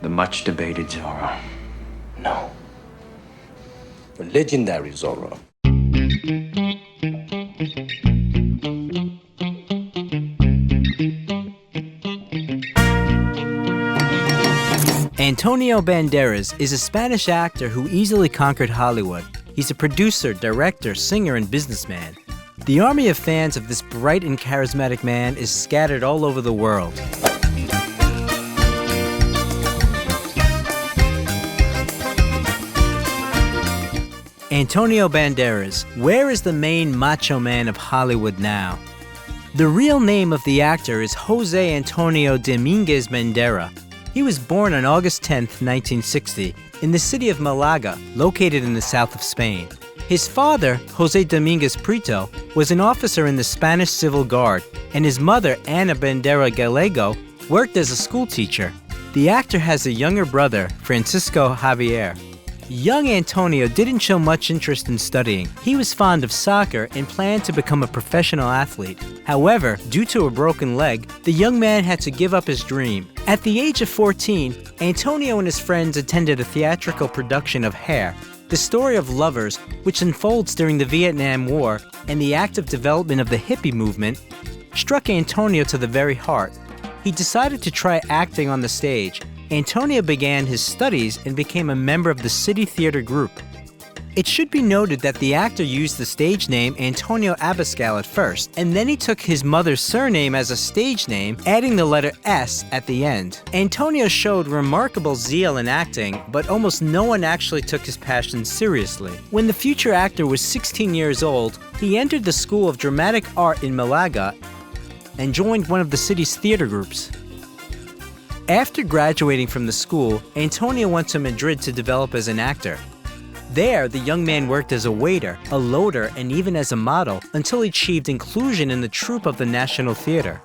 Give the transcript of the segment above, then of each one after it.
The much debated Zorro. No. The legendary Zorro. Antonio Banderas is a Spanish actor who easily conquered Hollywood. He's a producer, director, singer, and businessman. The army of fans of this bright and charismatic man is scattered all over the world. Antonio Banderas, where is the main macho man of Hollywood now? The real name of the actor is Jose Antonio Dominguez Bandera. He was born on August 10, 1960, in the city of Malaga, located in the south of Spain. His father, Jose Dominguez Prieto, was an officer in the Spanish Civil Guard, and his mother, Ana Bandera Gallego, worked as a school teacher. The actor has a younger brother, Francisco Javier. Young Antonio didn't show much interest in studying. He was fond of soccer and planned to become a professional athlete. However, due to a broken leg, the young man had to give up his dream. At the age of 14, Antonio and his friends attended a theatrical production of Hair, the story of lovers, which unfolds during the Vietnam War, and the active development of the hippie movement struck Antonio to the very heart. He decided to try acting on the stage. Antonio began his studies and became a member of the City Theater group. It should be noted that the actor used the stage name Antonio Abascal at first, and then he took his mother's surname as a stage name, adding the letter S at the end. Antonio showed remarkable zeal in acting, but almost no one actually took his passion seriously. When the future actor was 16 years old, he entered the School of Dramatic Art in Malaga and joined one of the city's theater groups. After graduating from the school, Antonio went to Madrid to develop as an actor. There, the young man worked as a waiter, a loader, and even as a model until he achieved inclusion in the troupe of the National Theater.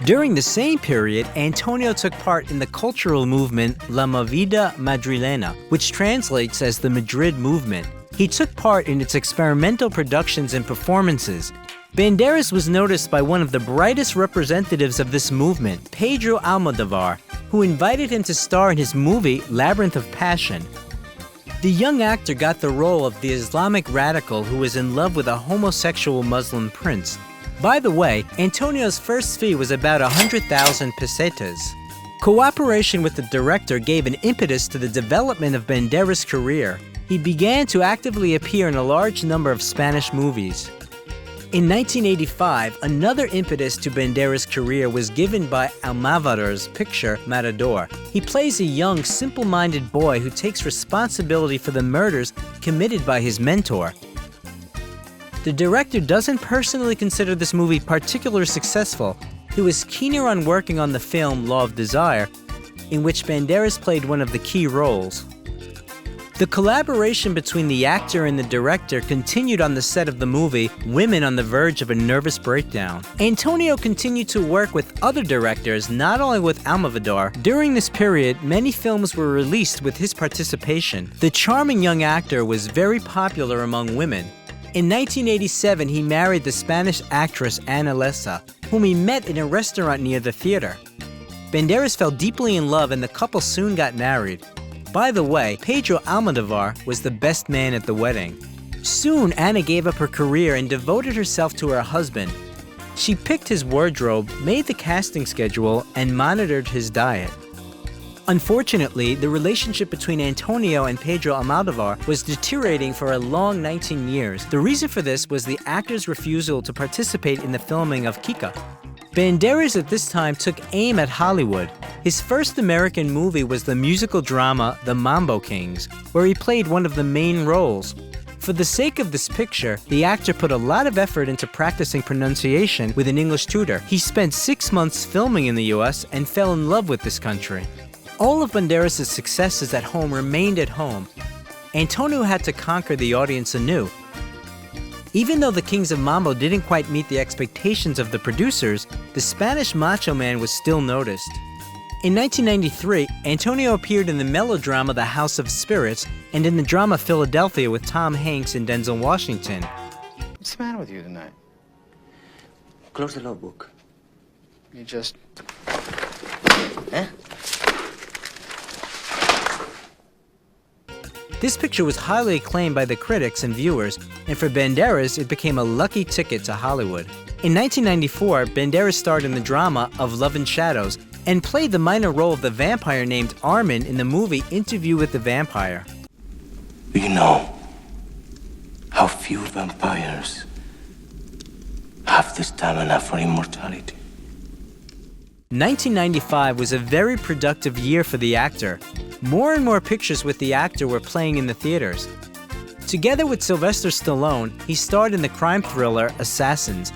During the same period, Antonio took part in the cultural movement La Movida Madrilena, which translates as the Madrid Movement. He took part in its experimental productions and performances. Banderas was noticed by one of the brightest representatives of this movement, Pedro Almodovar, who invited him to star in his movie Labyrinth of Passion. The young actor got the role of the Islamic radical who was in love with a homosexual Muslim prince. By the way, Antonio's first fee was about 100,000 pesetas. Cooperation with the director gave an impetus to the development of Banderas' career. He began to actively appear in a large number of Spanish movies. In 1985, another impetus to Banderas' career was given by Almodovar's picture Matador. He plays a young, simple-minded boy who takes responsibility for the murders committed by his mentor. The director doesn't personally consider this movie particularly successful. He was keener on working on the film Law of Desire, in which Banderas played one of the key roles. The collaboration between the actor and the director continued on the set of the movie Women on the Verge of a Nervous Breakdown. Antonio continued to work with other directors, not only with Almodovar. During this period, many films were released with his participation. The charming young actor was very popular among women. In 1987, he married the Spanish actress Ana Lessa, whom he met in a restaurant near the theater. Banderas fell deeply in love and the couple soon got married. By the way, Pedro Almodovar was the best man at the wedding. Soon, Ana gave up her career and devoted herself to her husband. She picked his wardrobe, made the casting schedule, and monitored his diet. Unfortunately, the relationship between Antonio and Pedro Almodovar was deteriorating for a long 19 years. The reason for this was the actor's refusal to participate in the filming of Kika. Banderas at this time took aim at Hollywood. His first American movie was the musical drama The Mambo Kings, where he played one of the main roles. For the sake of this picture, the actor put a lot of effort into practicing pronunciation with an English tutor. He spent 6 months filming in the US and fell in love with this country. All of Banderas' successes at home remained at home. Antonio had to conquer the audience anew. Even though the Kings of Mambo didn't quite meet the expectations of the producers, the Spanish macho man was still noticed. In 1993, Antonio appeared in the melodrama The House of Spirits and in the drama Philadelphia with Tom Hanks and Denzel Washington. What's the matter with you tonight? Close the logbook. You just... Eh? This picture was highly acclaimed by the critics and viewers, and for Banderas, it became a lucky ticket to Hollywood. In 1994, Banderas starred in the drama of Love and Shadows and played the minor role of the vampire named Armin in the movie Interview with the Vampire. Do you know how few vampires have the stamina for immortality? 1995 was a very productive year for the actor. More and more pictures with the actor were playing in the theaters. Together with Sylvester Stallone, he starred in the crime thriller Assassins,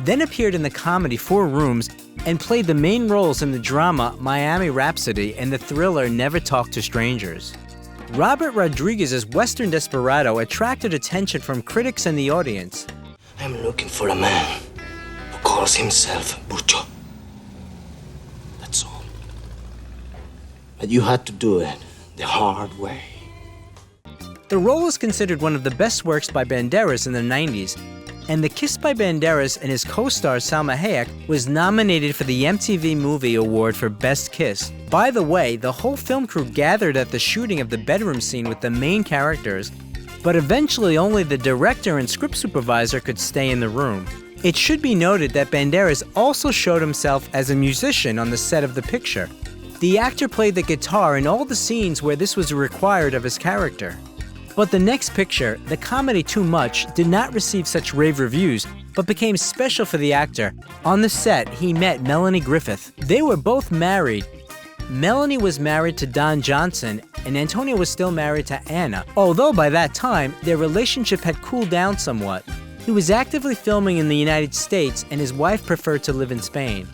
then appeared in the comedy 4 Rooms, and played the main roles in the drama Miami Rhapsody and the thriller Never Talk to Strangers. Robert Rodriguez's Western Desperado attracted attention from critics and the audience. I'm looking for a man who calls himself Bucho. That's all. But you had to do it the hard way. The role is considered one of the best works by Banderas in the 90s, and The Kiss by Banderas and his co-star Salma Hayek was nominated for the MTV Movie Award for Best Kiss. By the way, the whole film crew gathered at the shooting of the bedroom scene with the main characters, but eventually only the director and script supervisor could stay in the room. It should be noted that Banderas also showed himself as a musician on the set of the picture. The actor played the guitar in all the scenes where this was required of his character. But the next picture, the comedy Too Much, did not receive such rave reviews, but became special for the actor. On the set, he met Melanie Griffith. They were both married. Melanie was married to Don Johnson, and Antonio was still married to Anna, although by that time, their relationship had cooled down somewhat. He was actively filming in the United States, and his wife preferred to live in Spain.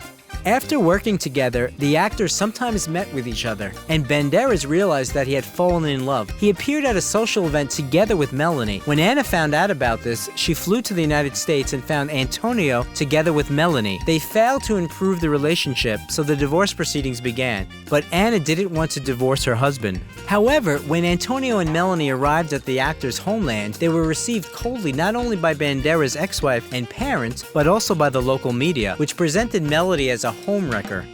After working together, the actors sometimes met with each other, and Banderas realized that he had fallen in love. He appeared at a social event together with Melanie. When Anna found out about this, she flew to the United States and found Antonio together with Melanie. They failed to improve the relationship, so the divorce proceedings began. But Anna didn't want to divorce her husband. However, when Antonio and Melanie arrived at the actor's homeland, they were received coldly not only by Banderas' ex-wife and parents, but also by the local media, which presented Melanie as a homewrecker.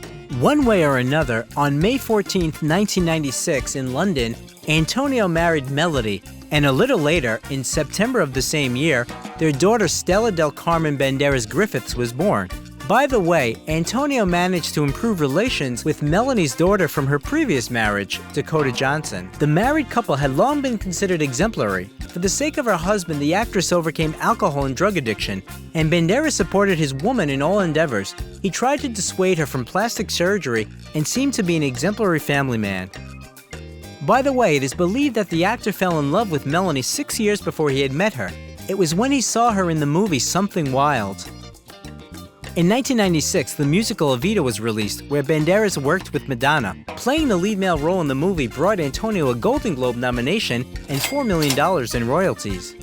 One way or another, on May 14, 1996 in London, Antonio married Melody, and a little later, in September of the same year, their daughter Stella del Carmen Banderas Griffiths was born. By the way, Antonio managed to improve relations with Melanie's daughter from her previous marriage, Dakota Johnson. The married couple had long been considered exemplary. For the sake of her husband, the actress overcame alcohol and drug addiction, and Banderas supported his woman in all endeavors. He tried to dissuade her from plastic surgery and seemed to be an exemplary family man. By the way, it is believed that the actor fell in love with Melanie 6 years before he had met her. It was when he saw her in the movie Something Wild. In 1996, the musical Evita was released, where Banderas worked with Madonna. Playing the lead male role in the movie brought Antonio a Golden Globe nomination and $4 million in royalties.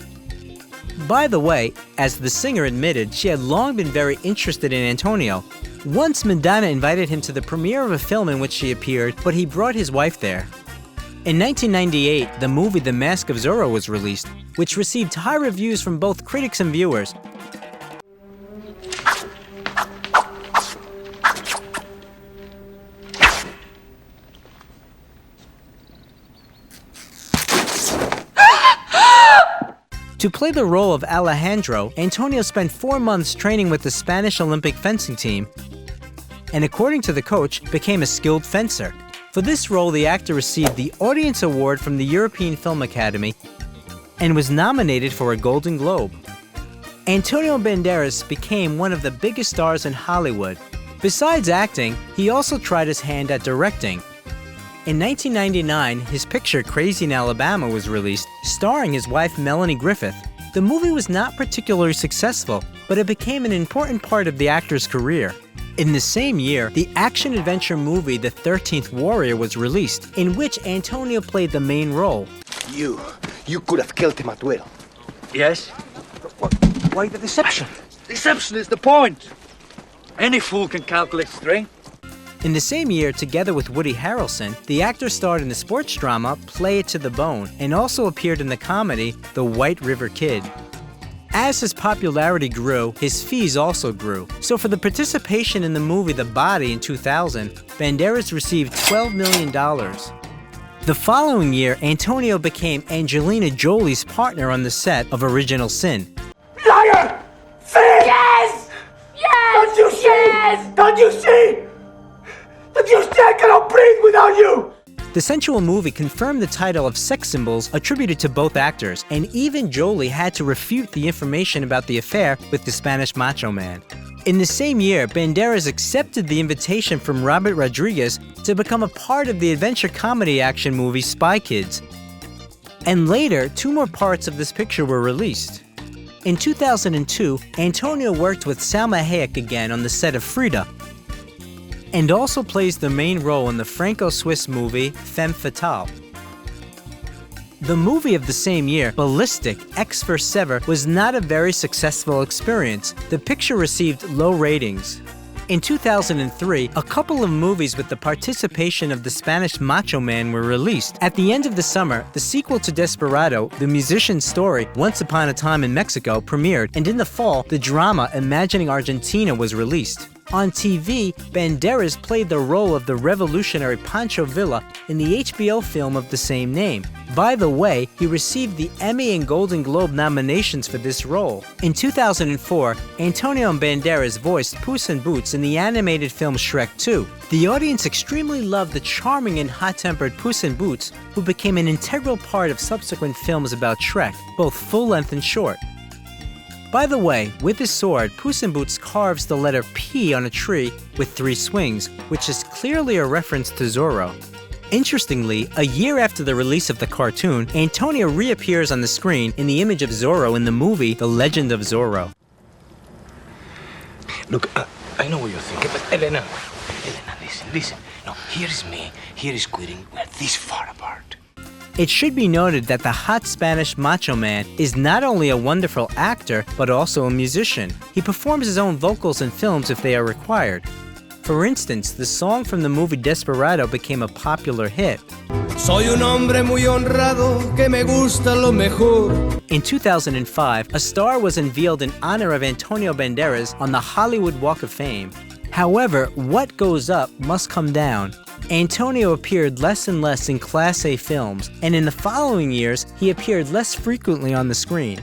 By the way, as the singer admitted, she had long been very interested in Antonio. Once Madonna invited him to the premiere of a film in which she appeared, but he brought his wife there. In 1998, the movie The Mask of Zorro was released, which received high reviews from both critics and viewers. To play the role of Alejandro, Antonio spent 4 months training with the Spanish Olympic fencing team, and according to the coach, became a skilled fencer. For this role, the actor received the Audience Award from the European Film Academy and was nominated for a Golden Globe. Antonio Banderas became one of the biggest stars in Hollywood. Besides acting, he also tried his hand at directing. In 1999, his picture Crazy in Alabama was released, starring his wife Melanie Griffith. The movie was not particularly successful, but it became an important part of the actor's career. In the same year, the action-adventure movie The 13th Warrior was released, in which Antonio played the main role. You could have killed him at will. Yes? Why the deception? Deception is the point. Any fool can calculate strength. In the same year, together with Woody Harrelson, the actor starred in the sports drama Play It to the Bone and also appeared in the comedy The White River Kid. As his popularity grew, his fees also grew. So for the participation in the movie The Body in 2000, Banderas received $12 million. The following year, Antonio became Angelina Jolie's partner on the set of Original Sin. Liar! Thief! Yes! Yes! Don't you see? Yes! Don't you see? That you still cannot breathe without you! The sensual movie confirmed the title of sex symbols attributed to both actors, and even Jolie had to refute the information about the affair with the Spanish macho man. In the same year, Banderas accepted the invitation from Robert Rodriguez to become a part of the adventure comedy action movie Spy Kids. And later, 2 more parts of this picture were released. In 2002, Antonio worked with Salma Hayek again on the set of Frida, and also plays the main role in the Franco-Swiss movie Femme Fatale. The movie of the same year, Ballistic: X for Sever, was not a very successful experience. The picture received low ratings. In 2003, a couple of movies with the participation of the Spanish macho man were released. At the end of the summer, the sequel to Desperado, The Musician's Story, Once Upon a Time in Mexico, premiered, and in the fall, the drama Imagining Argentina was released. On TV, Banderas played the role of the revolutionary Pancho Villa in the HBO film of the same name. By the way, he received the Emmy and Golden Globe nominations for this role. In 2004, Antonio Banderas voiced Puss in Boots in the animated film Shrek 2. The audience extremely loved the charming and hot-tempered Puss in Boots, who became an integral part of subsequent films about Shrek, both full-length and short. By the way, with his sword, Puss in Boots carves the letter P on a tree with 3 swings, which is clearly a reference to Zorro. Interestingly, a year after the release of the cartoon, Antonio reappears on the screen in the image of Zorro in the movie The Legend of Zorro. Look, I know what you're thinking, but Elena, listen. No, here is me. Here is quitting. We're this far apart. It should be noted that the hot Spanish macho man is not only a wonderful actor, but also a musician. He performs his own vocals in films if they are required. For instance, the song from the movie Desperado became a popular hit. Soy un hombre muy honrado que me gusta lo mejor. In 2005, a star was unveiled in honor of Antonio Banderas on the Hollywood Walk of Fame. However, what goes up must come down. Antonio appeared less and less in Class A films, and in the following years, he appeared less frequently on the screen.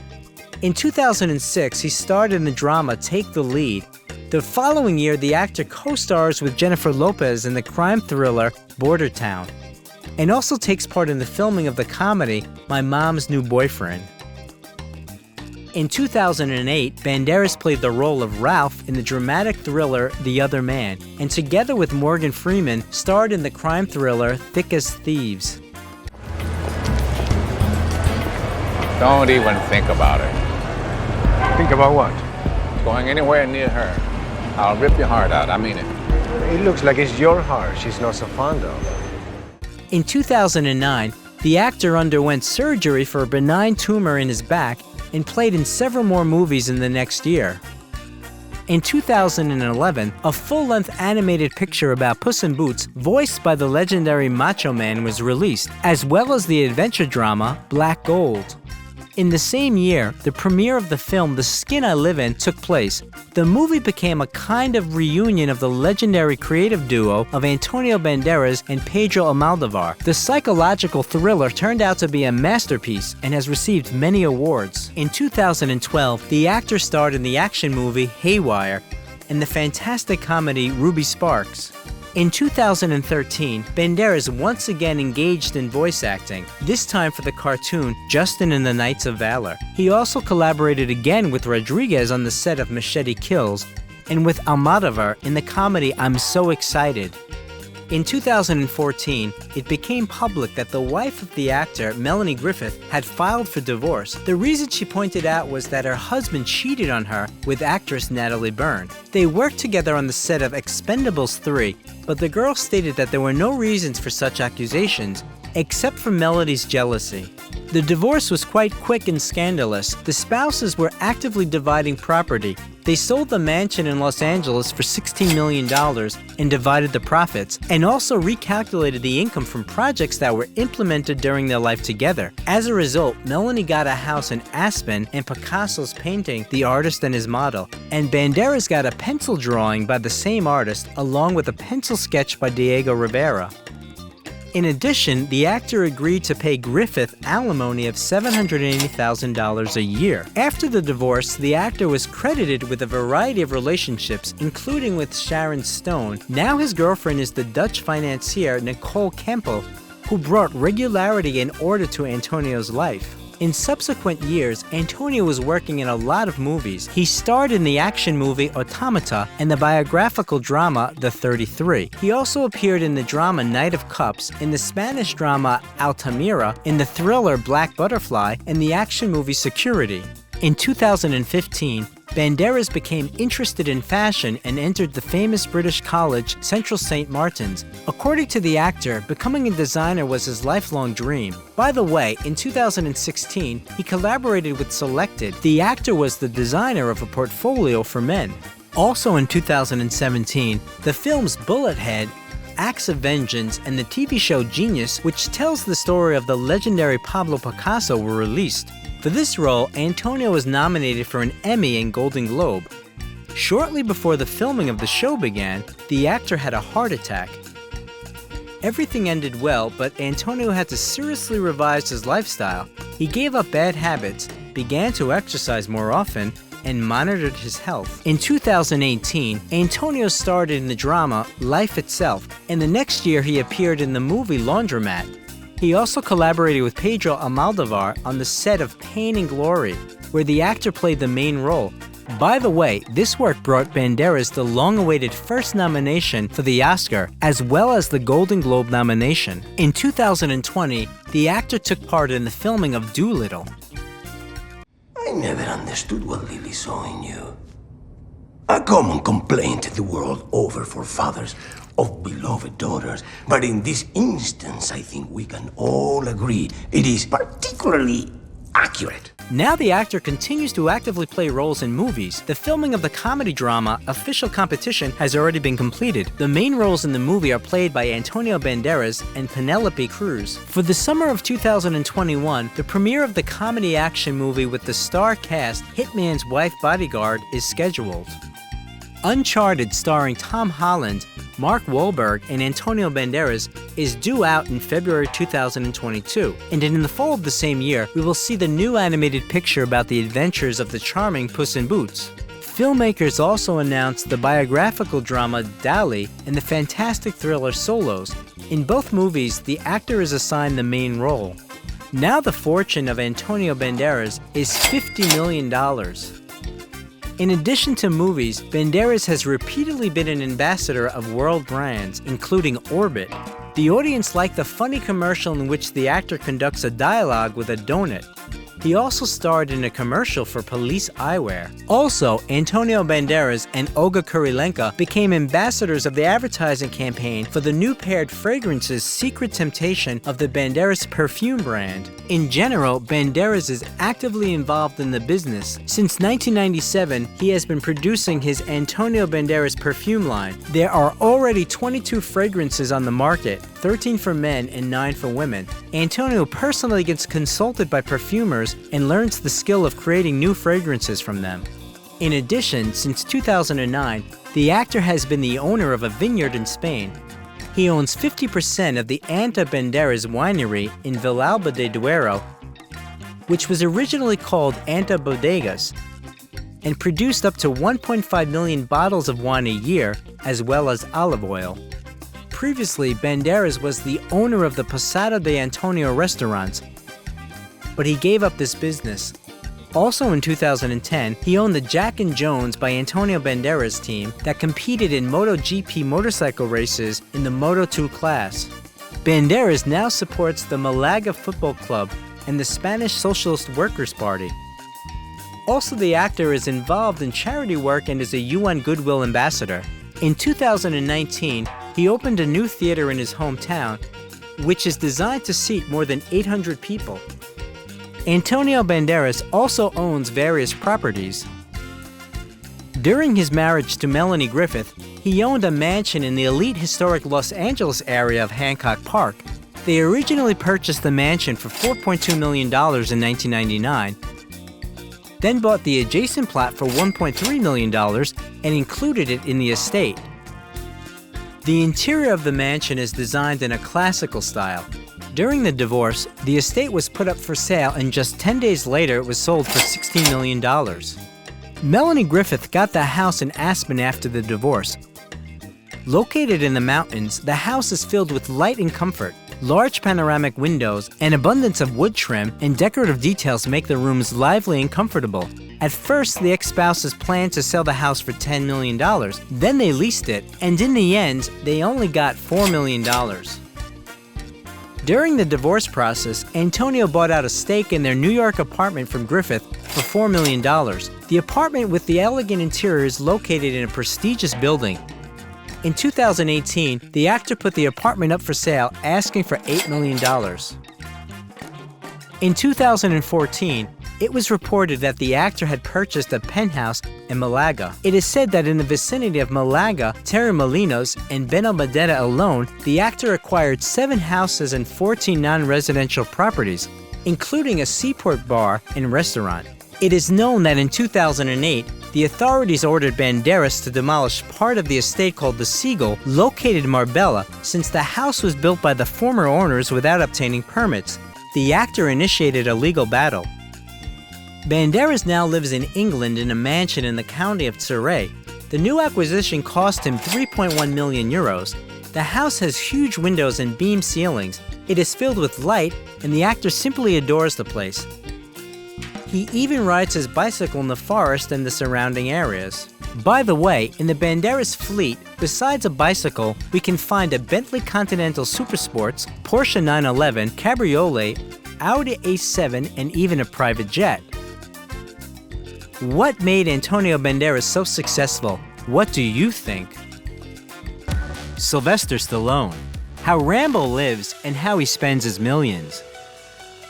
In 2006, he starred in the drama Take the Lead. The following year, the actor co-stars with Jennifer Lopez in the crime thriller Border Town, and also takes part in the filming of the comedy My Mom's New Boyfriend. In 2008, Banderas played the role of Ralph in the dramatic thriller The Other Man, and together with Morgan Freeman, starred in the crime thriller Thick as Thieves. Don't even think about it. Think about what? Going anywhere near her. I'll rip your heart out, I mean it. It looks like it's your heart she's not so fond of. In 2009, the actor underwent surgery for a benign tumor in his back and played in several more movies in the next year. In 2011, a full-length animated picture about Puss in Boots, voiced by the legendary Macho Man, was released, as well as the adventure drama Black Gold. In the same year, the premiere of the film The Skin I Live In took place. The movie became a kind of reunion of the legendary creative duo of Antonio Banderas and Pedro Almodovar. The psychological thriller turned out to be a masterpiece and has received many awards. In 2012, the actor starred in the action movie Haywire and the fantastic comedy Ruby Sparks. In 2013, Banderas once again engaged in voice acting, this time for the cartoon Justin and the Knights of Valor. He also collaborated again with Rodriguez on the set of Machete Kills, and with Almodovar in the comedy I'm So Excited. In 2014, it became public that the wife of the actor, Melanie Griffith, had filed for divorce. The reason she pointed out was that her husband cheated on her with actress Natalie Byrne. They worked together on the set of Expendables 3, but the girl stated that there were no reasons for such accusations, except for Melanie's jealousy. The divorce was quite quick and scandalous. The spouses were actively dividing property. They sold the mansion in Los Angeles for $16 million and divided the profits, and also recalculated the income from projects that were implemented during their life together. As a result, Melanie got a house in Aspen and Picasso's painting The Artist and His Model, and Banderas got a pencil drawing by the same artist along with a pencil sketch by Diego Rivera. In addition, the actor agreed to pay Griffith alimony of $780,000 a year. After the divorce, the actor was credited with a variety of relationships, including with Sharon Stone. Now his girlfriend is the Dutch financier Nicole Kempel, who brought regularity and order to Antonio's life. In subsequent years, Antonio was working in a lot of movies. He starred in the action movie Automata and the biographical drama The 33. He also appeared in the drama Knight of Cups, in the Spanish drama Altamira, in the thriller Black Butterfly, and the action movie Security. In 2015, Banderas became interested in fashion and entered the famous British college Central St. Martin's. According to the actor, becoming a designer was his lifelong dream. By the way, in 2016, he collaborated with Selected. The actor was the designer of a portfolio for men. Also in 2017, the films Bullethead, Acts of Vengeance, and the TV show Genius, which tells the story of the legendary Pablo Picasso, were released. For this role, Antonio was nominated for an Emmy and Golden Globe. Shortly before the filming of the show began, the actor had a heart attack. Everything ended well, but Antonio had to seriously revise his lifestyle. He gave up bad habits, began to exercise more often, and monitored his health. In 2018, Antonio starred in the drama Life Itself, and the next year he appeared in the movie Laundromat. He also collaborated with Pedro Almodovar on the set of Pain and Glory, where the actor played the main role. By the way, this work brought Banderas the long-awaited first nomination for the Oscar, as well as the Golden Globe nomination. In 2020, the actor took part in the filming of Dolittle. I never understood what Lily saw in you. A common complaint the world over for fathers of beloved daughters. But in this instance, I think we can all agree it is particularly accurate. Now the actor continues to actively play roles in movies. The filming of the comedy drama Official Competition has already been completed. The main roles in the movie are played by Antonio Banderas and Penelope Cruz. For the summer of 2021, the premiere of the comedy action movie with the star cast Hitman's Wife Bodyguard is scheduled. Uncharted, starring Tom Holland, Mark Wahlberg, and Antonio Banderas, is due out in February 2022. And in the fall of the same year, we will see the new animated picture about the adventures of the charming Puss in Boots. Filmmakers also announced the biographical drama Dali and the fantastic thriller Solos. In both movies, the actor is assigned the main role. Now the fortune of Antonio Banderas is $50 million. In addition to movies, Banderas has repeatedly been an ambassador of world brands, including Orbit. The audience liked the funny commercial in which the actor conducts a dialogue with a donut. He also starred in a commercial for Police Eyewear. Also, Antonio Banderas and Olga Kurilenko became ambassadors of the advertising campaign for the new paired fragrances Secret Temptation of the Banderas perfume brand. In general, Banderas is actively involved in the business. Since 1997, he has been producing his Antonio Banderas perfume line. There are already 22 fragrances on the market, 13 for men and 9 for women. Antonio personally gets consulted by perfumers and learns the skill of creating new fragrances from them. In addition, since 2009, the actor has been the owner of a vineyard in Spain. He owns 50% of the Anta Banderas winery in Villalba de Duero, which was originally called Anta Bodegas, and produced up to 1.5 million bottles of wine a year, as well as olive oil. Previously, Banderas was the owner of the Posada de Antonio restaurants, but he gave up this business. Also in 2010, he owned the Jack and Jones by Antonio Banderas team that competed in MotoGP motorcycle races in the Moto2 class. Banderas now supports the Malaga Football Club and the Spanish Socialist Workers' Party. Also, the actor is involved in charity work and is a UN Goodwill Ambassador. In 2019, he opened a new theater in his hometown, which is designed to seat more than 800 people. Antonio Banderas also owns various properties. During his marriage to Melanie Griffith, he owned a mansion in the elite historic Los Angeles area of Hancock Park. They originally purchased the mansion for $4.2 million in 1999, then bought the adjacent plot for $1.3 million and included it in the estate. The interior of the mansion is designed in a classical style. During the divorce, the estate was put up for sale, and just 10 days later it was sold for $16 million. Melanie Griffith got the house in Aspen after the divorce. Located in the mountains, the house is filled with light and comfort. Large panoramic windows, an abundance of wood trim, and decorative details make the rooms lively and comfortable. At first, the ex-spouses planned to sell the house for $10 million. Then they leased it, and in the end, they only got $4 million. During the divorce process, Antonio bought out a stake in their New York apartment from Griffith for $4 million. The apartment with the elegant interior is located in a prestigious building. In 2018, the actor put the apartment up for sale, asking for $8 million. In 2014, it was reported that the actor had purchased a penthouse in Malaga. It is said that in the vicinity of Malaga, Torremolinos, and Benalmádena alone, the actor acquired 7 houses and 14 non-residential properties, including a seaport bar and restaurant. It is known that in 2008, the authorities ordered Banderas to demolish part of the estate called the Seagull, located in Marbella, since the house was built by the former owners without obtaining permits. The actor initiated a legal battle. Banderas now lives in England in a mansion in the county of Surrey. The new acquisition cost him 3.1 million euros. The house has huge windows and beam ceilings. It is filled with light, and the actor simply adores the place. He even rides his bicycle in the forest and the surrounding areas. By the way, in the Banderas fleet, besides a bicycle, we can find a Bentley Continental Supersports, Porsche 911, Cabriolet, Audi A7, and even a private jet. What made Antonio Banderas so successful? What do you think? Sylvester Stallone. How Rambo lives and how he spends his millions.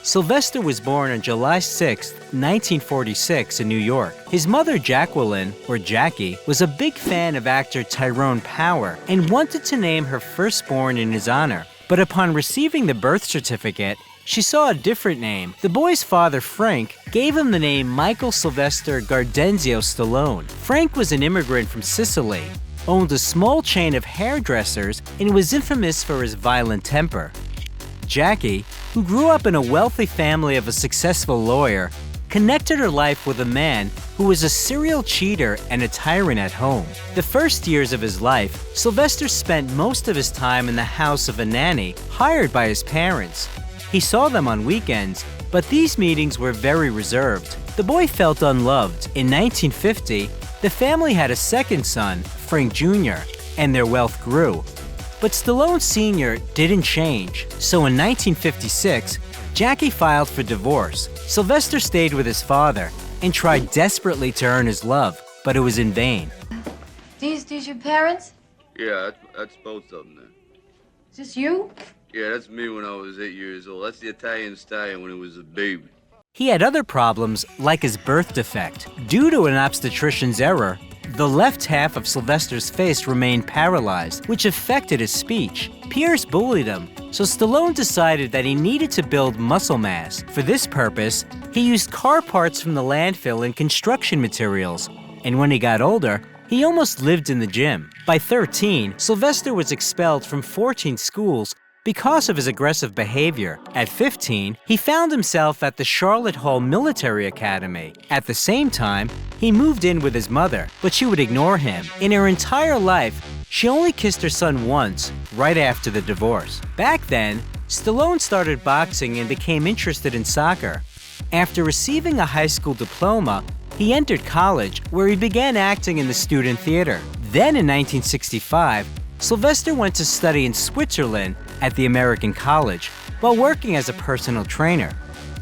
Sylvester was born on July 6, 1946 in New York. His mother, Jacqueline, or Jackie, was a big fan of actor Tyrone Power and wanted to name her firstborn in his honor. But upon receiving the birth certificate, she saw a different name. The boy's father, Frank, gave him the name Michael Sylvester Gardenzio Stallone. Frank was an immigrant from Sicily, owned a small chain of hairdressers, and was infamous for his violent temper. Jackie, who grew up in a wealthy family of a successful lawyer, connected her life with a man who was a serial cheater and a tyrant at home. The first years of his life, Sylvester spent most of his time in the house of a nanny hired by his parents. He saw them on weekends, but these meetings were very reserved. The boy felt unloved. In 1950, the family had a second son, Frank Jr., and their wealth grew. But Stallone Sr. didn't change, so in 1956, Jackie filed for divorce. Sylvester stayed with his father and tried desperately to earn his love, but it was in vain. These your parents? Yeah, that's both of them there. Is this you? Yeah, that's me when I was 8 years old. That's the Italian stallion when he was a baby. He had other problems, like his birth defect. Due to an obstetrician's error, the left half of Sylvester's face remained paralyzed, which affected his speech. Peers bullied him, so Stallone decided that he needed to build muscle mass. For this purpose, he used car parts from the landfill and construction materials. And when he got older, he almost lived in the gym. By 13, Sylvester was expelled from 14 schools because of his aggressive behavior. At 15, he found himself at the Charlotte Hall Military Academy. At the same time, he moved in with his mother, but she would ignore him. In her entire life, she only kissed her son once, right after the divorce. Back then, Stallone started boxing and became interested in soccer. After receiving a high school diploma, he entered college, where he began acting in the student theater. Then in 1965, Sylvester went to study in Switzerland at the American College while working as a personal trainer.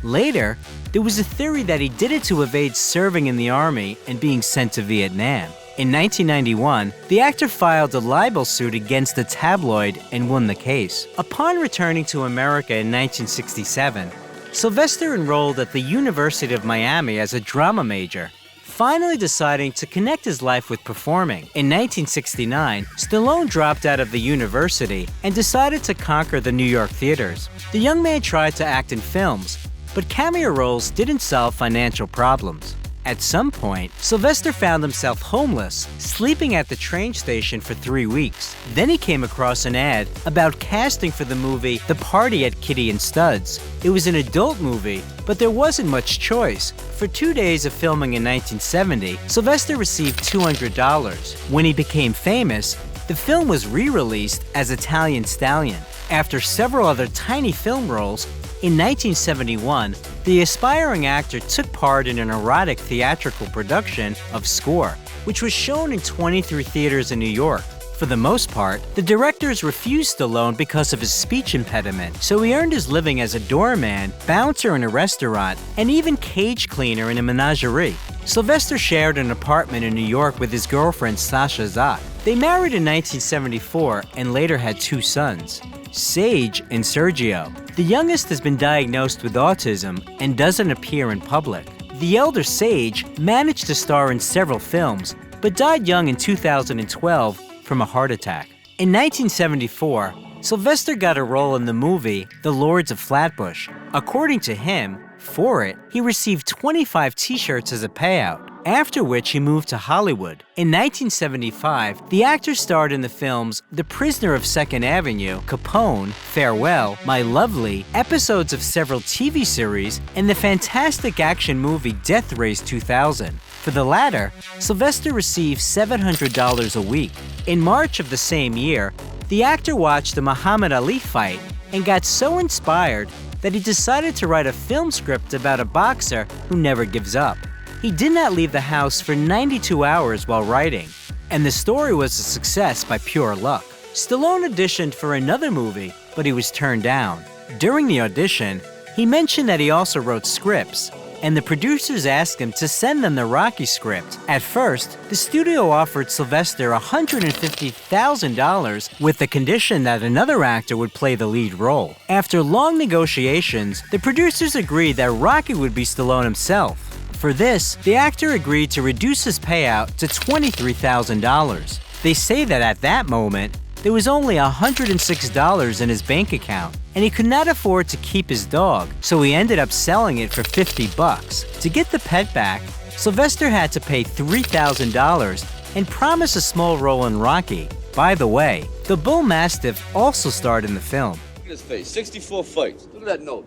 Later, there was a theory that he did it to evade serving in the army and being sent to Vietnam. In 1991, the actor filed a libel suit against the tabloid and won the case. Upon returning to America in 1967, Sylvester enrolled at the University of Miami as a drama major, finally deciding to connect his life with performing. In 1969, Stallone dropped out of the university and decided to conquer the New York theaters. The young man tried to act in films, but cameo roles didn't solve financial problems. At some point, Sylvester found himself homeless, sleeping at the train station for 3 weeks. Then he came across an ad about casting for the movie The Party at Kitty and Studs. It was an adult movie, but there wasn't much choice. For 2 days of filming in 1970, Sylvester received $200. When he became famous, the film was re-released as Italian Stallion. After several other tiny film roles, in 1971, the aspiring actor took part in an erotic theatrical production of Score, which was shown in 23 theaters in New York. For the most part, the directors refused Stallone because of his speech impediment, so he earned his living as a doorman, bouncer in a restaurant, and even cage cleaner in a menagerie. Sylvester shared an apartment in New York with his girlfriend Sasha Zak. They married in 1974 and later had 2 sons, Sage and Sergio. The youngest has been diagnosed with autism and doesn't appear in public. The elder Sage managed to star in several films, but died young in 2012 from a heart attack. In 1974, Sylvester got a role in the movie The Lords of Flatbush. According to him, for it, he received 25 t-shirts as a payout, after which he moved to Hollywood. In 1975, the actor starred in the films The Prisoner of Second Avenue, Capone, Farewell, My Lovely, episodes of several TV series, and the fantastic action movie Death Race 2000. For the latter, Sylvester received $700 a week. In March of the same year, the actor watched the Muhammad Ali fight and got so inspired that he decided to write a film script about a boxer who never gives up. He did not leave the house for 92 hours while writing, and the story was a success by pure luck. Stallone auditioned for another movie, but he was turned down. During the audition, he mentioned that he also wrote scripts, and the producers asked him to send them the Rocky script. At first, the studio offered Sylvester $150,000 with the condition that another actor would play the lead role. After long negotiations, the producers agreed that Rocky would be Stallone himself. For this, the actor agreed to reduce his payout to $23,000. They say that at that moment, there was only $106 in his bank account, and he could not afford to keep his dog, so he ended up selling it for $50. To get the pet back, Sylvester had to pay $3,000 and promise a small role in Rocky. By the way, the Bull Mastiff also starred in the film. Look at his face, 64 fights. Look at that nose.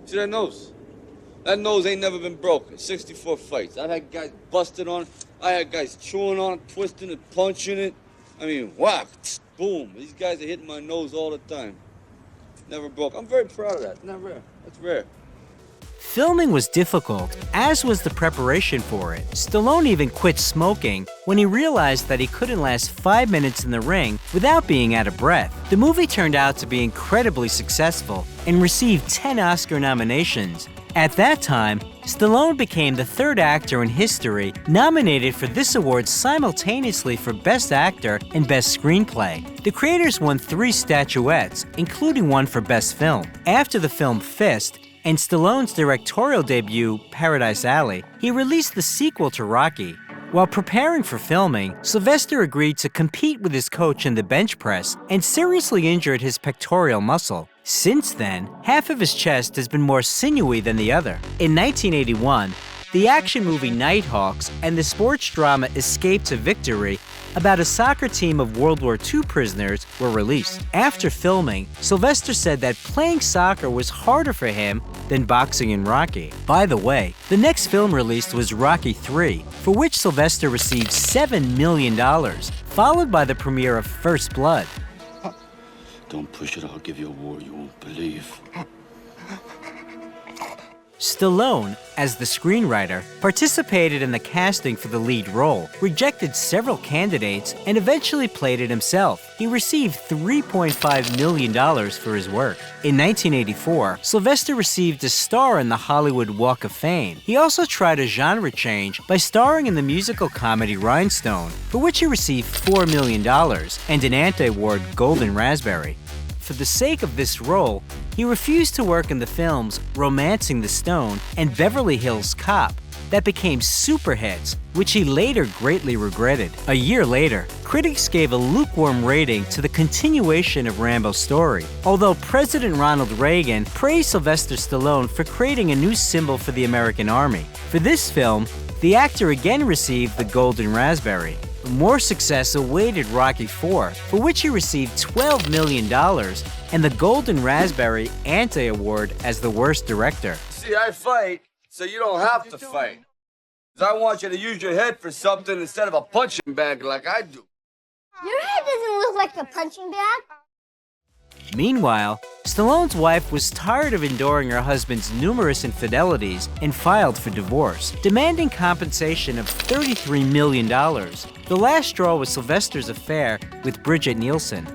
See that nose? That nose ain't never been broken. 64 fights. I've had guys busted on it. I had guys chewing on it, twisting it, punching it. I mean, whack, boom. These guys are hitting my nose all the time. Never broke. I'm very proud of that. It's not rare. That's rare. Filming was difficult, as was the preparation for it. Stallone even quit smoking when he realized that he couldn't last 5 minutes in the ring without being out of breath. The movie turned out to be incredibly successful and received 10 Oscar nominations. At that time, Stallone became the 3rd actor in history nominated for this award simultaneously for Best Actor and Best Screenplay. The creators won 3 statuettes, including one for Best Film. After the film Fist and Stallone's directorial debut, Paradise Alley, he released the sequel to Rocky. While preparing for filming, Sylvester agreed to compete with his coach in the bench press and seriously injured his pectoral muscle. Since then, half of his chest has been more sinewy than the other. In 1981, the action movie Nighthawks and the sports drama Escape to Victory about a soccer team of World War II prisoners were released. After filming, Sylvester said that playing soccer was harder for him than boxing in Rocky. By the way, the next film released was Rocky III, for which Sylvester received $7 million, followed by the premiere of First Blood. Don't push it, I'll give you a war you won't believe. Stallone, as the screenwriter, participated in the casting for the lead role, rejected several candidates, and eventually played it himself. He received $3.5 million for his work. In 1984, Sylvester received a star in the Hollywood Walk of Fame. He also tried a genre change by starring in the musical comedy Rhinestone, for which he received $4 million and an anti-award Golden Raspberry. For the sake of this role, he refused to work in the films Romancing the Stone and Beverly Hills Cop that became super hits, which he later greatly regretted. A year later, critics gave a lukewarm rating to the continuation of Rambo's story, although President Ronald Reagan praised Sylvester Stallone for creating a new symbol for the American Army. For this film, the actor again received the Golden Raspberry. More success awaited Rocky IV, for which he received $12 million and the Golden Raspberry Anti-Award as the worst director. See, I fight, so you don't have to fight. 'Cause I want you to use your head for something instead of a punching bag like I do. Your head doesn't look like a punching bag. Meanwhile, Stallone's wife was tired of enduring her husband's numerous infidelities and filed for divorce, demanding compensation of $33 million. The last straw was Sylvester's affair with Bridget Nielsen.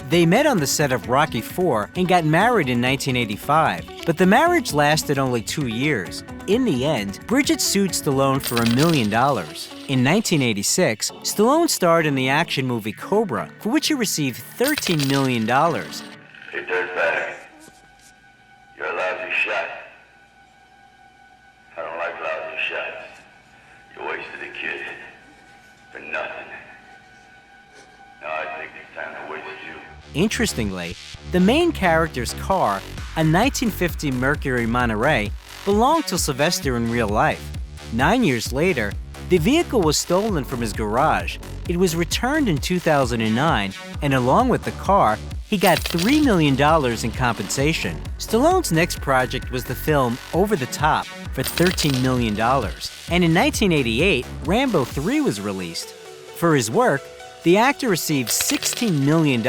They met on the set of Rocky IV and got married in 1985, but the marriage lasted only 2 years. In the end, Bridget sued Stallone for $1 million. In 1986, Stallone starred in the action movie Cobra, for which he received $13 million. Hey, dirtbag. You're a lousy shot. I don't like lousy shots. You wasted a kid. For nothing. Now I think it's time to waste you. Interestingly, the main character's car, a 1950 Mercury Monterey, belonged to Sylvester in real life. 9 years later, the vehicle was stolen from his garage. It was returned in 2009, and along with the car, he got $3 million in compensation. Stallone's next project was the film Over the Top for $13 million. And in 1988, Rambo 3 was released. For his work, the actor received $16 million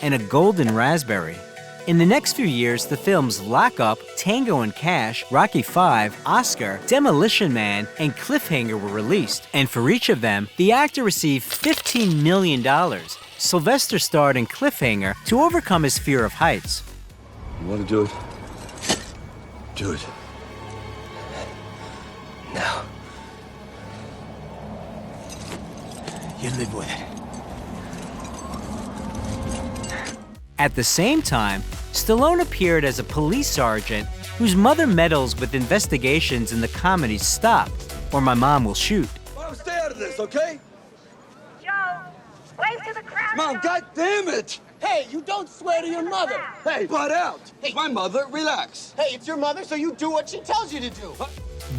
and a Golden Raspberry. In the next few years, the films Lock Up, Tango and Cash, Rocky V, Oscar, Demolition Man, and Cliffhanger were released. And for each of them, the actor received $15 million. Sylvester starred in Cliffhanger to overcome his fear of heights. You want to do it? Do it. Now. You live with it. At the same time, Stallone appeared as a police sergeant whose mother meddles with investigations in the comedy Stop, or My Mom Will Shoot. Mom, stay out of this, okay? Joe, wave to the crowd. Mom, God damn it! Hey, you don't swear to your mother. Hey, butt out! Hey, my mother, relax. Hey, it's your mother, so you do what she tells you to do.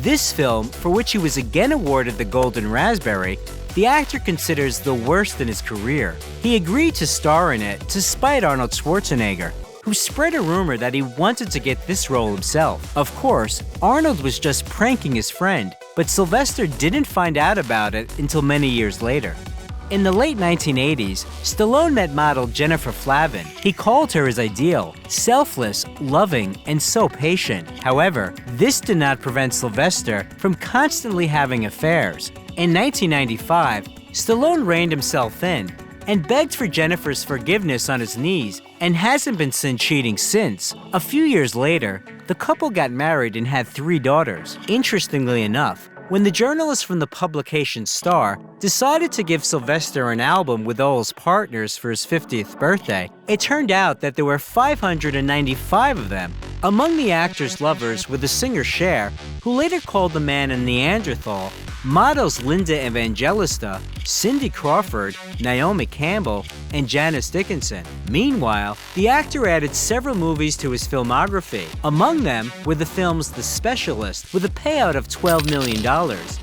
This film, for which he was again awarded the Golden Raspberry, the actor considers the worst in his career. He agreed to star in it despite Arnold Schwarzenegger, who spread a rumor that he wanted to get this role himself. Of course, Arnold was just pranking his friend, but Sylvester didn't find out about it until many years later. In the late 1980s, Stallone met model Jennifer Flavin. He called her his ideal, selfless, loving, and so patient. However, this did not prevent Sylvester from constantly having affairs. In 1995, Stallone reined himself in and begged for Jennifer's forgiveness on his knees and hasn't been seen cheating since. A few years later, the couple got married and had 3 daughters. Interestingly enough, when the journalist from the publication Star decided to give Sylvester an album with all his partners for his 50th birthday, it turned out that there were 595 of them. Among the actor's lovers were the singer Cher, who later called the man a Neanderthal, models Linda Evangelista, Cindy Crawford, Naomi Campbell, and Janice Dickinson. Meanwhile, the actor added several movies to his filmography. Among them were the films The Specialist, with a payout of $12 million,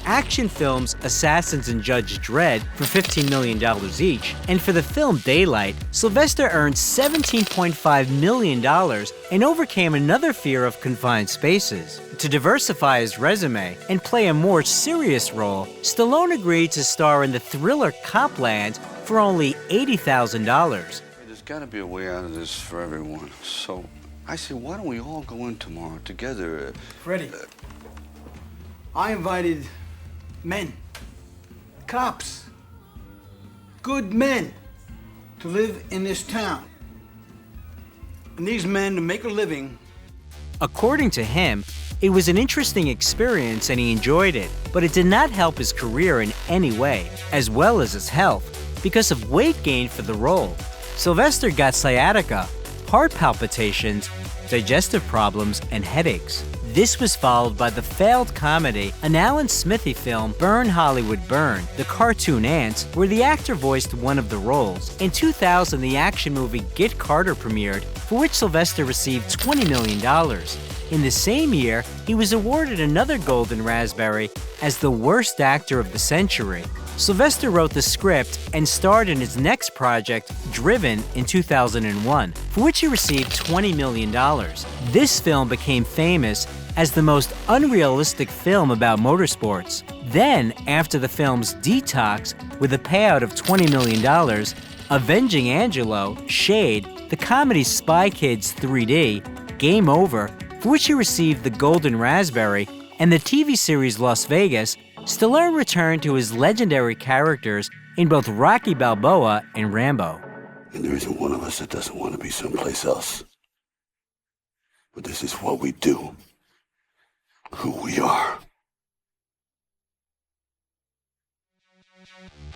action films Assassins and Judge Dredd for $15 million each, and for the film Daylight, Sylvester earned $17.5 million and overcame another fear of confined spaces. To diversify his resume and play a more serious role, Stallone agreed to star in the thriller Copland for only $80,000. There's got to be a way out of this for everyone. So I say, why don't we all go in tomorrow together? Freddie, I invited men, cops, good men to live in this town. And these men to make a living. According to him, it was an interesting experience and he enjoyed it, but it did not help his career in any way, as well as his health, because of weight gain for the role. Sylvester got sciatica, heart palpitations, digestive problems, and headaches. This was followed by the failed comedy, an Alan Smithy film, Burn Hollywood Burn, the cartoon Ants, where the actor voiced one of the roles. In 2000, the action movie Get Carter premiered, for which Sylvester received $20 million. In the same year, he was awarded another Golden Raspberry as the worst actor of the century. Sylvester wrote the script and starred in his next project, Driven, in 2001, for which he received $20 million. This film became famous as the most unrealistic film about motorsports. Then, after the film's Detox, with a payout of $20 million, Avenging Angelo, Shade, the comedy Spy Kids 3D, Game Over, for which he received the Golden Raspberry, and the TV series Las Vegas, Stallone returned to his legendary characters in both Rocky Balboa and Rambo. And there isn't one of us that doesn't want to be someplace else. But this is what we do. Who we are.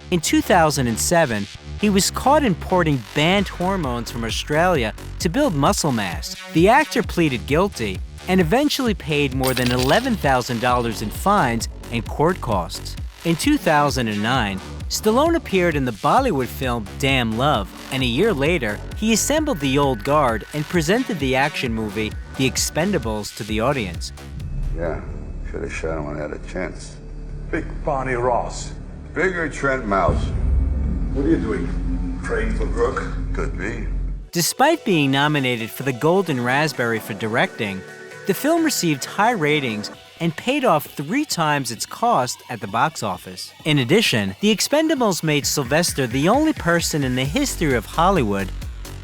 In 2007, he was caught importing banned hormones from Australia to build muscle mass. The actor pleaded guilty and eventually paid more than $11,000 in fines and court costs. In 2009, Stallone appeared in the Bollywood film Damn Love, and a year later, he assembled the old guard and presented the action movie The Expendables to the audience. Yeah, should have shot him when I had a chance. Big Barney Ross. Bigger Trent Mouse. What are you doing? Praying for Brooke? Could be. Despite being nominated for the Golden Raspberry for directing, the film received high ratings and paid off 3 times its cost at the box office. In addition, The Expendables made Sylvester the only person in the history of Hollywood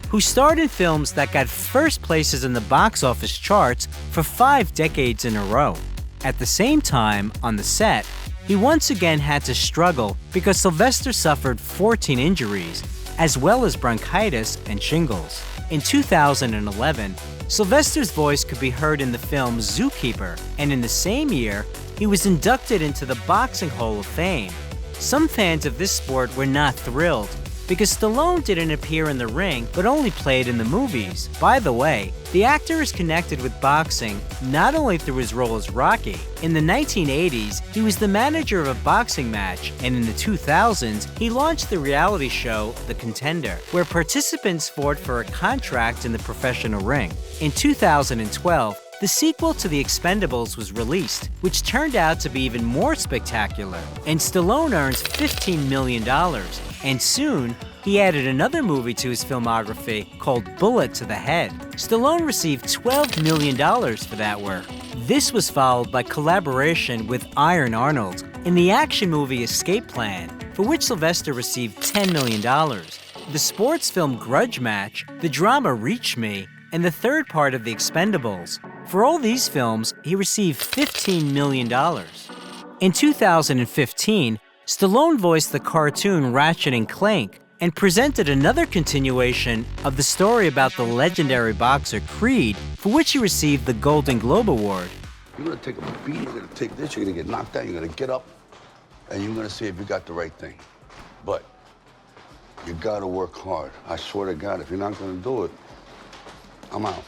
who starred in films that got first places in the box office charts for 5 decades in a row. At the same time, on the set, he once again had to struggle because Sylvester suffered 14 injuries, as well as bronchitis and shingles. In 2011, Sylvester's voice could be heard in the film Zookeeper, and in the same year, he was inducted into the Boxing Hall of Fame. Some fans of this sport were not thrilled because Stallone didn't appear in the ring but only played in the movies. By the way, the actor is connected with boxing not only through his role as Rocky. In the 1980s, he was the manager of a boxing match, and in the 2000s, he launched the reality show The Contender, where participants fought for a contract in the professional ring. In 2012, the sequel to The Expendables was released, which turned out to be even more spectacular, and Stallone earns $15 million. And soon, he added another movie to his filmography called Bullet to the Head. Stallone received $12 million for that work. This was followed by collaboration with Iron Arnold in the action movie Escape Plan, for which Sylvester received $10 million. The sports film Grudge Match, the drama Reach Me, and the third part of The Expendables. For all these films, he received $15 million. In 2015, Stallone voiced the cartoon Ratchet & Clank and presented another continuation of the story about the legendary boxer Creed, for which he received the Golden Globe Award. You're gonna take a beat, you're gonna take this, you're gonna get knocked out, you're gonna get up, and you're gonna see if you got the right thing. But you gotta work hard. I swear to God, if you're not gonna do it, I'm out.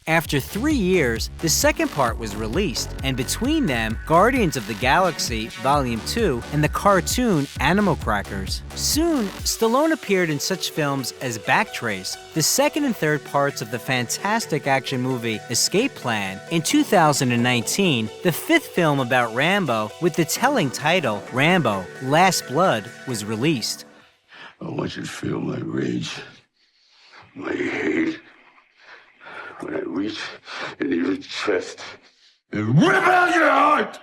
After 3 years, the second part was released, and between them, Guardians of the Galaxy Volume 2 and the cartoon Animal Crackers. Soon, Stallone appeared in such films as Backtrace, the second and third parts of the fantastic action movie Escape Plan. In 2019, the fifth film about Rambo, with the telling title Rambo: Last Blood, was released. I want you to feel my rage, my hate, when I reach into your chest and rip out your heart!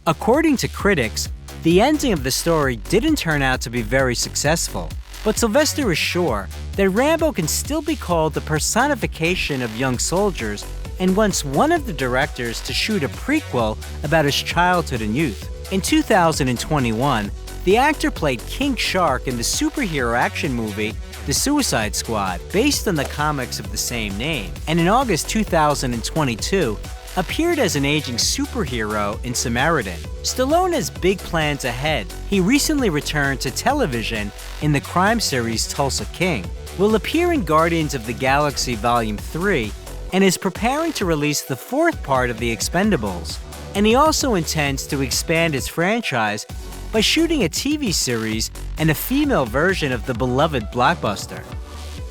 According to critics, the ending of the story didn't turn out to be very successful, but Sylvester is sure that Rambo can still be called the personification of young soldiers and wants one of the directors to shoot a prequel about his childhood and youth. In 2021, the actor played King Shark in the superhero action movie The Suicide Squad, based on the comics of the same name, and in August 2022, appeared as an aging superhero in Samaritan. Stallone has big plans ahead. He recently returned to television in the crime series Tulsa King, will appear in Guardians of the Galaxy Volume 3, and is preparing to release the fourth part of The Expendables. And he also intends to expand his franchise by shooting a TV series and a female version of the beloved blockbuster.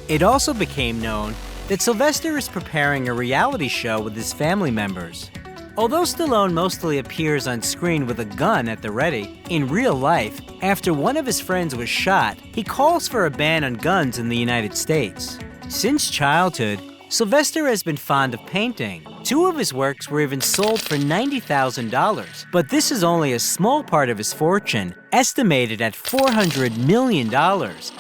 It also became known that Sylvester is preparing a reality show with his family members. Although Stallone mostly appears on screen with a gun at the ready, in real life, after one of his friends was shot, he calls for a ban on guns in the United States. Since childhood, Sylvester has been fond of painting. 2 of his works were even sold for $90,000, but this is only a small part of his fortune, estimated at $400 million.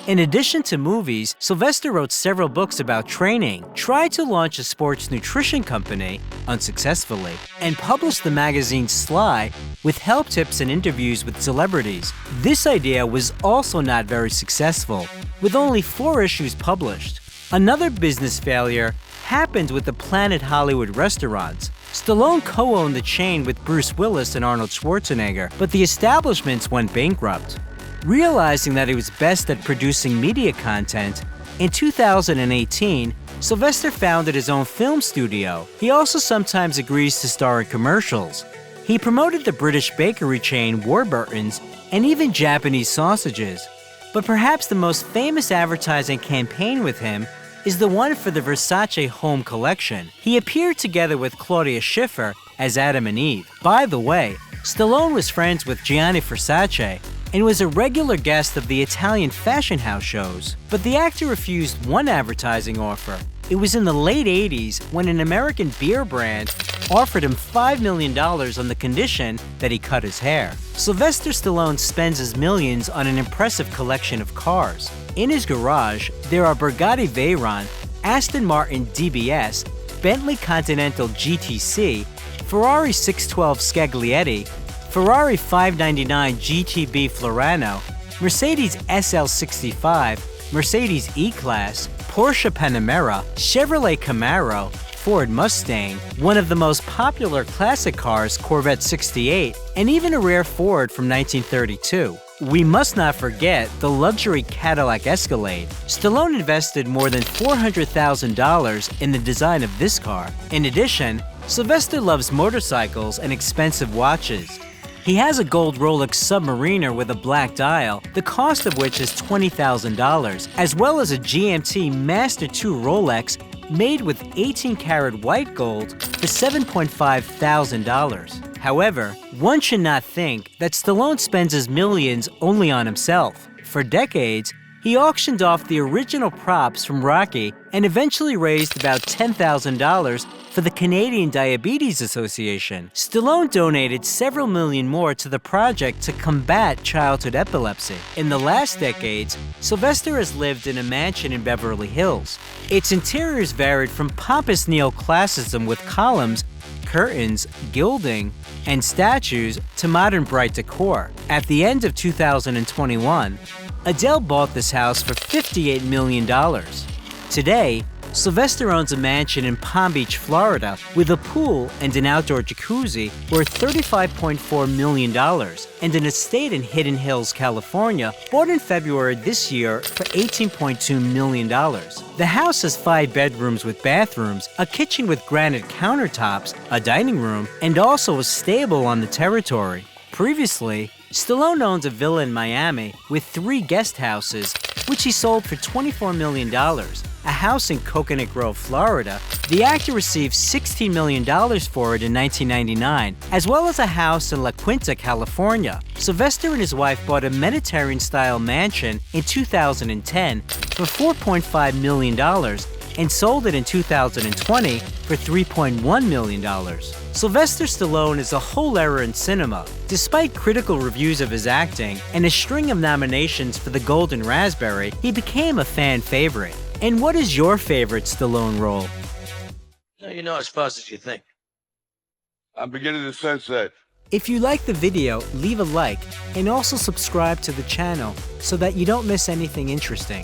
In addition to movies, Sylvester wrote several books about training, tried to launch a sports nutrition company, unsuccessfully, and published the magazine Sly with help tips and interviews with celebrities. This idea was also not very successful, with only 4 issues published. Another business failure happened with the Planet Hollywood restaurants. Stallone co-owned the chain with Bruce Willis and Arnold Schwarzenegger, but the establishments went bankrupt. Realizing that he was best at producing media content, in 2018, Sylvester founded his own film studio. He also sometimes agrees to star in commercials. He promoted the British bakery chain Warburton's and even Japanese sausages. But perhaps the most famous advertising campaign with him is the one for the Versace home collection. He appeared together with Claudia Schiffer as Adam and Eve. By the way, Stallone was friends with Gianni Versace and was a regular guest of the Italian fashion house shows. But the actor refused one advertising offer. It was in the late 80s when an American beer brand offered him $5 million on the condition that he cut his hair. Sylvester Stallone spends his millions on an impressive collection of cars. In his garage, there are Bugatti Veyron, Aston Martin DBS, Bentley Continental GTC, Ferrari 612 Scaglietti, Ferrari 599 GTB Florano, Mercedes SL65, Mercedes E-Class, Porsche Panamera, Chevrolet Camaro, Ford Mustang, one of the most popular classic cars, Corvette 68, and even a rare Ford from 1932. We must not forget the luxury Cadillac Escalade. Stallone invested more than $400,000 in the design of this car. In addition, Sylvester loves motorcycles and expensive watches. He has a gold Rolex Submariner with a black dial, the cost of which is $20,000, as well as a GMT Master 2 Rolex made with 18-karat white gold for $7,500. However, one should not think that Stallone spends his millions only on himself. For decades, he auctioned off the original props from Rocky and eventually raised about $10,000 for the Canadian Diabetes Association. Stallone donated several million more to the project to combat childhood epilepsy. In the last decades, Sylvester has lived in a mansion in Beverly Hills. Its interiors varied from pompous neoclassicism with columns, curtains, gilding, and statues to modern bright decor. At the end of 2021, Adele bought this house for $58 million. Today, Sylvester owns a mansion in Palm Beach, Florida, with a pool and an outdoor jacuzzi worth $35.4 million, and an estate in Hidden Hills, California, bought in February this year for $18.2 million. The house has 5 bedrooms with bathrooms, a kitchen with granite countertops, a dining room, and also a stable on the territory. Previously, Stallone owns a villa in Miami with 3 guest houses, which he sold for $24 million. A house in Coconut Grove, Florida. The actor received $16 million for it in 1999, as well as a house in La Quinta, California. Sylvester and his wife bought a Mediterranean-style mansion in 2010 for $4.5 million and sold it in 2020 for $3.1 million. Sylvester Stallone is a whole era in cinema. Despite critical reviews of his acting and a string of nominations for the Golden Raspberry, he became a fan favorite. And what is your favorite Stallone role? You're not as fast as you think. I'm beginning to sense that. If you like the video, leave a like and also subscribe to the channel so that you don't miss anything interesting.